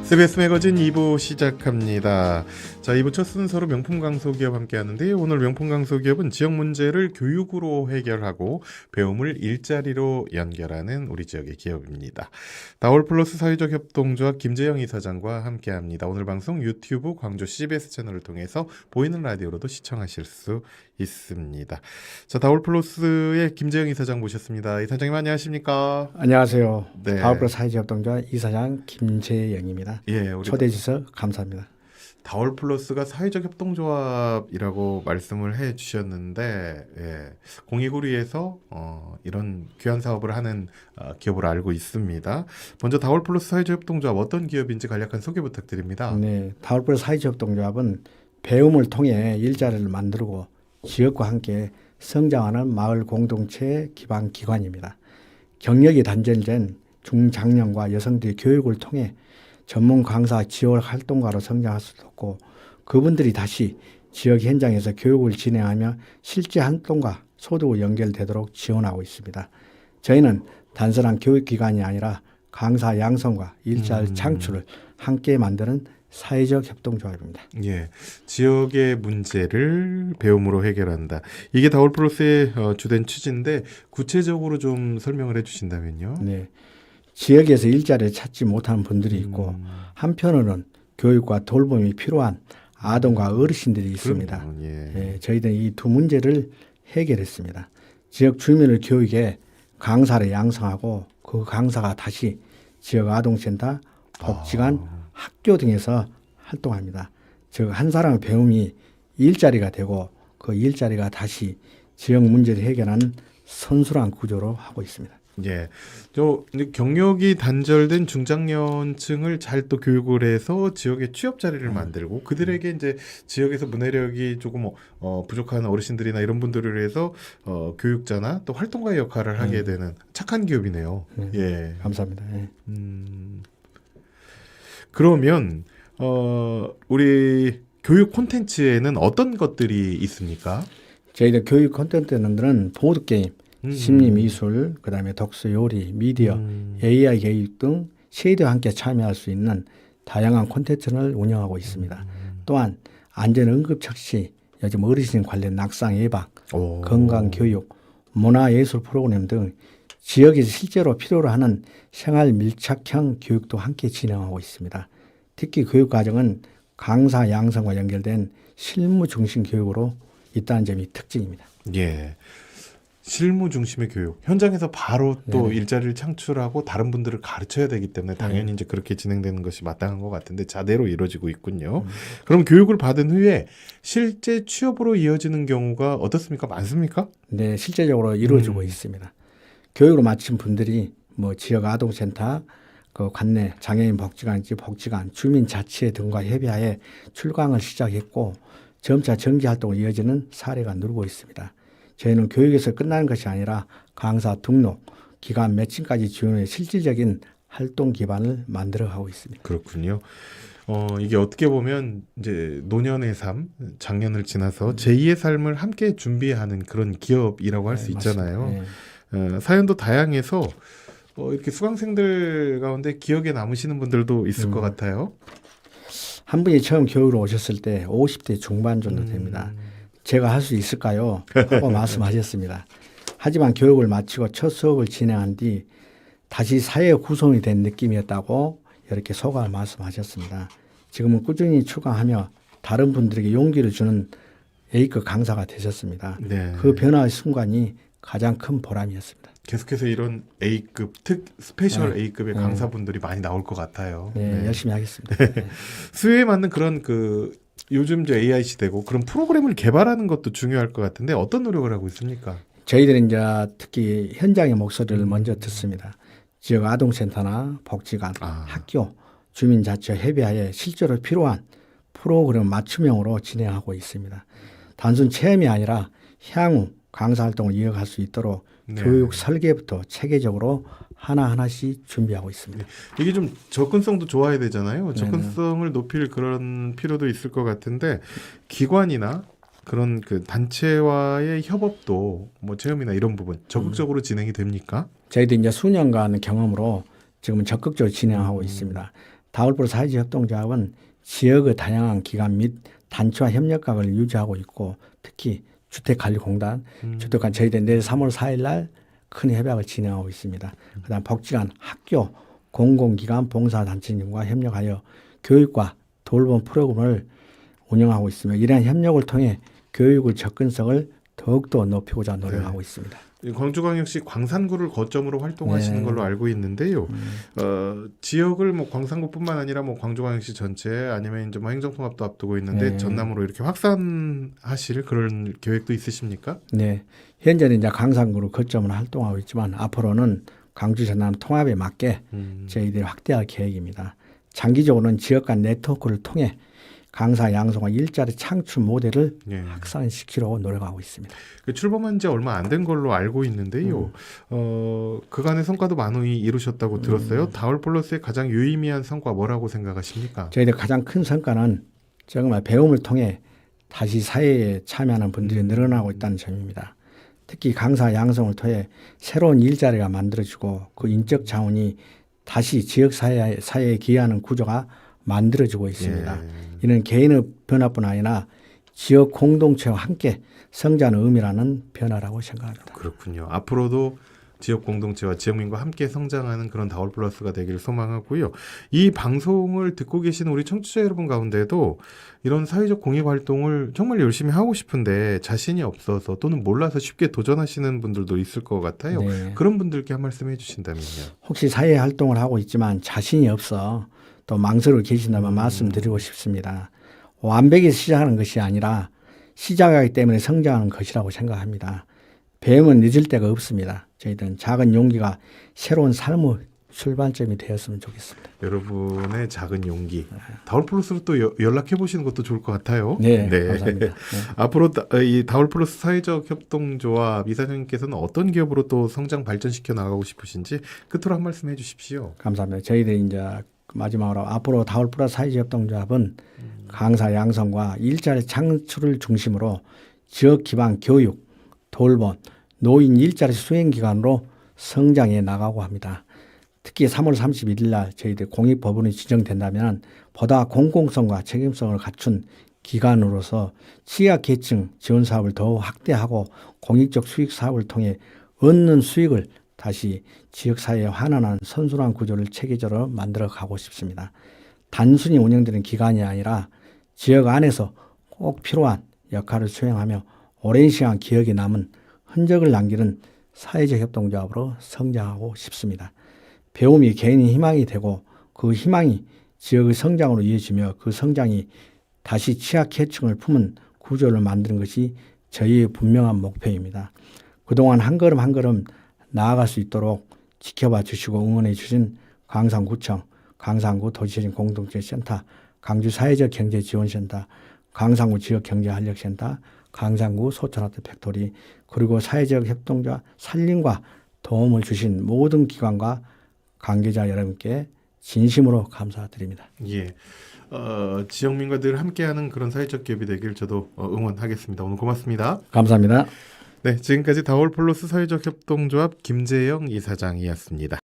CBS 매거진 2부 시작합니다. 자, 2부 첫 순서로 명품 강소기업 함께 하는데 오늘 명품 강소기업은 지역 문제를 교육으로 해결하고 배움을 일자리로 연결하는 우리 지역의 기업입니다. 다올플러스 사회적 협동조합 김재영 이사장과 함께 합니다. 오늘 방송 유튜브 광주 CBS 채널을 통해서 보이는 라디오로도 시청하실 수 있습니다. 자, 다올플러스의 김재영 이사장 모셨습니다. 이사장님 안녕하십니까? 안녕하세요. 네. 다올플러스 사회적 협동조합 이사장 김재영입니다. 예, 우리 초대해 주셔서 감사합니다. 다올플러스가 사회적 협동조합이라고 말씀을 해주셨는데, 예, 공익을 위해서 이런 귀한 사업을 하는 기업으로 알고 있습니다. 먼저 다올플러스 사회적 협동조합 어떤 기업인지 간략한 소개 부탁드립니다. 네, 다올플러스 사회적 협동조합은 배움을 통해 일자리를 만들고 지역과 함께 성장하는 마을 공동체 기반 기관입니다. 경력이 단절된 중장년과 여성들의 교육을 통해 전문 강사 지원 활동가로 성장할 수도 있고 그분들이 다시 지역 현장에서 교육을 진행하며 실제 활동과 소득으로 연결되도록 지원하고 있습니다. 저희는 단순한 교육기관이 아니라 강사 양성과 일자리 창출을 함께 만드는 사회적 협동조합입니다. 예, 지역의 문제를 배움으로 해결한다. 이게 다올플러스의 주된 취지인데 구체적으로 좀 설명을 해주신다면요. 네, 지역에서 일자리를 찾지 못하는 분들이 있고 한편으로는 교육과 돌봄이 필요한 아동과 어르신들이 있습니다. 그럼요, 예. 예, 저희들은 이 두 문제를 해결했습니다. 지역 주민을 교육에 강사를 양성하고 그 강사가 다시 지역 아동센터, 복지관, 학교 등에서 활동합니다. 즉 한 사람의 배움이 일자리가 되고 그 일자리가 다시 지역 문제를 해결하는 선순환 구조로 하고 있습니다. 예, 이제 경력이 단절된 중장년층을 잘 또 교육을 해서 지역의 취업 자리를 만들고 그들에게 이제 지역에서 문해력이 조금 부족한 어르신들이나 이런 분들을 위해서 교육자나 또 활동가의 역할을 하게 되는 착한 기업이네요. 네. 예. 감사합니다. 예. 그러면 우리 교육 콘텐츠에는 어떤 것들이 있습니까? 저희들 교육 콘텐츠는 보드게임, 심리미술, 그다음에 독서, 요리, 미디어, AI 교육 등 세대와 함께 참여할 수 있는 다양한 콘텐츠를 운영하고 있습니다. 또한 안전응급처치, 요즘 어르신 관련 낙상 예방, 오. 건강교육, 문화예술 프로그램 등 지역에서 실제로 필요로 하는 생활 밀착형 교육도 함께 진행하고 있습니다. 특히 교육과정은 강사 양성과 연결된 실무 중심 교육으로 있다는 점이 특징입니다. 예. 실무 중심의 교육. 현장에서 바로 또 네네. 일자리를 창출하고 다른 분들을 가르쳐야 되기 때문에 당연히 이제 그렇게 진행되는 것이 마땅한 것 같은데 자대로 이루어지고 있군요. 그럼 교육을 받은 후에 실제 취업으로 이어지는 경우가 어떻습니까? 많습니까? 네, 실제적으로 이루어지고 있습니다. 교육을 마친 분들이 뭐 지역 아동센터, 그 관내 장애인 복지관인지 복지관, 주민자치회 등과 협의하에 출강을 시작했고 점차 정기 활동을 이어지는 사례가 늘고 있습니다. 저희는 교육에서 끝나는 것이 아니라 강사 등록, 기간 매칭까지 지원해 실질적인 활동 기반을 만들어가고 있습니다. 그렇군요. 이게 어떻게 보면 이제 노년의 삶, 장년을 지나서 제2의 삶을 함께 준비하는 그런 기업이라고 할 수 있잖아요. 네. 사연도 다양해서 이렇게 수강생들 가운데 기억에 남으시는 분들도 있을 것 같아요. 한 분이 처음 교육으로 오셨을 때 50대 중반 정도 됩니다. 제가 할 수 있을까요? 하고 말씀하셨습니다. 하지만 교육을 마치고 첫 수업을 진행한 뒤 다시 사회 구성이 된 느낌이었다고 이렇게 소감을 말씀하셨습니다. 지금은 꾸준히 추가하며 다른 분들에게 용기를 주는 A급 강사가 되셨습니다. 네. 그 변화의 순간이 가장 큰 보람이었습니다. 계속해서 이런 A급, 스페셜 A급의 강사분들이 많이 나올 것 같아요. 네, 네. 열심히 하겠습니다. 네. 수요에 맞는 그런 요즘 이제 AI 시대고 그런 프로그램을 개발하는 것도 중요할 것 같은데 어떤 노력을 하고 있습니까? 저희들은 이제 특히 현장의 목소리를 먼저 듣습니다. 지역 아동센터나 복지관, 학교, 주민자치와 협의하에 실제로 필요한 프로그램 맞춤형으로 진행하고 있습니다. 단순 체험이 아니라 향후 강사 활동을 이어갈 수 있도록 네. 교육 설계부터 체계적으로 하나하나씩 준비하고 있습니다. 이게 좀 접근성도 좋아야 되잖아요. 접근성을 높일 그런 필요도 있을 것 같은데 기관이나 그런 그 단체와의 협업도 뭐 체험이나 이런 부분 적극적으로 진행이 됩니까? 저희도 이제 수년간 경험으로 지금은 적극적으로 진행하고 있습니다. 다울플러스 사회적 협동조합은 지역의 다양한 기관 및 단체와 협력각을 유지하고 있고 특히 주택관리공단, 주택관 저희들 내일 3월 4일 날 큰 협약을 진행하고 있습니다. 그다음 복지관, 학교, 공공기관, 봉사단체 등과 협력하여 교육과 돌봄 프로그램을 운영하고 있으며 이러한 협력을 통해 교육의 접근성을 더욱더 높이고자 노력하고 있습니다. 광주광역시 광산구를 거점으로 활동하시는 네. 걸로 알고 있는데요. 지역을 뭐 광산구뿐만 아니라 뭐 광주광역시 전체 아니면 이제 뭐 행정통합도 앞두고 있는데 네. 전남으로 이렇게 확산하실 그런 계획도 있으십니까? 네, 현재는 이제 광산구를 거점으로 활동하고 있지만 앞으로는 광주 전남 통합에 맞게 저희들이 확대할 계획입니다. 장기적으로는 지역 간 네트워크를 통해 강사 양성과 일자리 창출 모델을 예. 확산시키려고 노력하고 있습니다. 그 출범한 지 얼마 안 된 걸로 알고 있는데요. 그간의 성과도 많이 이루셨다고 들었어요. 다울플러스의 가장 유의미한 성과 뭐라고 생각하십니까? 저희들 가장 큰 성과는 정말 배움을 통해 다시 사회에 참여하는 분들이 늘어나고 있다는 점입니다. 특히 강사 양성을 통해 새로운 일자리가 만들어지고 그 인적 자원이 다시 지역 사회에 기여하는 구조가 만들어지고 있습니다. 예. 이는 개인의 변화뿐 아니라 지역 공동체와 함께 성장하는 의미라는 변화라고 생각합니다. 그렇군요. 앞으로도 지역 공동체와 지역민과 함께 성장하는 그런 다울플러스가 되기를 소망하고요. 이 방송을 듣고 계신 우리 청취자 여러분 가운데도 이런 사회적 공익 활동을 정말 열심히 하고 싶은데 자신이 없어서 또는 몰라서 쉽게 도전하시는 분들도 있을 것 같아요. 네. 그런 분들께 한 말씀 해주신다면요. 혹시 사회 활동을 하고 있지만 자신이 없어 또 망설이고 계신다면 말씀드리고 싶습니다. 완벽히 시작하는 것이 아니라 시작하기 때문에 성장하는 것이라고 생각합니다. 배움은 늦을 데가 없습니다. 저희들은 작은 용기가 새로운 삶의 출발점이 되었으면 좋겠습니다. 여러분의 작은 용기. 다울플러스로 또 연락해 보시는 것도 좋을 것 같아요. 네, 감사합니다. 네. 앞으로 이 다울플러스 사회적 협동조합 이사장님께서는 어떤 기업으로 또 성장 발전시켜 나가고 싶으신지 끝으로 한 말씀 해주십시오. 감사합니다. 저희들이 이제 마지막으로 앞으로 다울플러스 사회적 협동조합은 강사 양성과 일자리 창출을 중심으로 지역 기반 교육, 돌봄, 노인 일자리 수행 기관으로 성장해 나가고 합니다. 특히 3월 31일 날 저희들 공익법원이 지정된다면 보다 공공성과 책임성을 갖춘 기관으로서 취약계층 지원 사업을 더욱 확대하고 공익적 수익 사업을 통해 얻는 수익을 다시 지역사회에 환원하는 선순환 구조를 체계적으로 만들어 가고 싶습니다. 단순히 운영되는 기관이 아니라 지역 안에서 꼭 필요한 역할을 수행하며 오랜 시간 기억에 남은 흔적을 남기는 사회적 협동조합으로 성장하고 싶습니다. 배움이 개인의 희망이 되고 그 희망이 지역의 성장으로 이어지며 그 성장이 다시 취약계층을 품은 구조를 만드는 것이 저희의 분명한 목표입니다. 그동안 한 걸음 한 걸음 나아갈 수 있도록 지켜봐 주시고 응원해 주신 광산구청, 광산구 도시재생 공동체센터, 광주 사회적 경제지원센터, 광산구 지역경제활력센터, 광산구 소천아트 팩토리, 그리고 사회적 협동조합 산림과 도움을 주신 모든 기관과 관계자 여러분께 진심으로 감사드립니다. 예. 지역민과 늘 함께하는 그런 사회적 기업이 되길 저도 응원하겠습니다. 오늘 고맙습니다. 감사합니다. 네, 지금까지 다울플러스 사회적 협동조합 김재영 이사장이었습니다.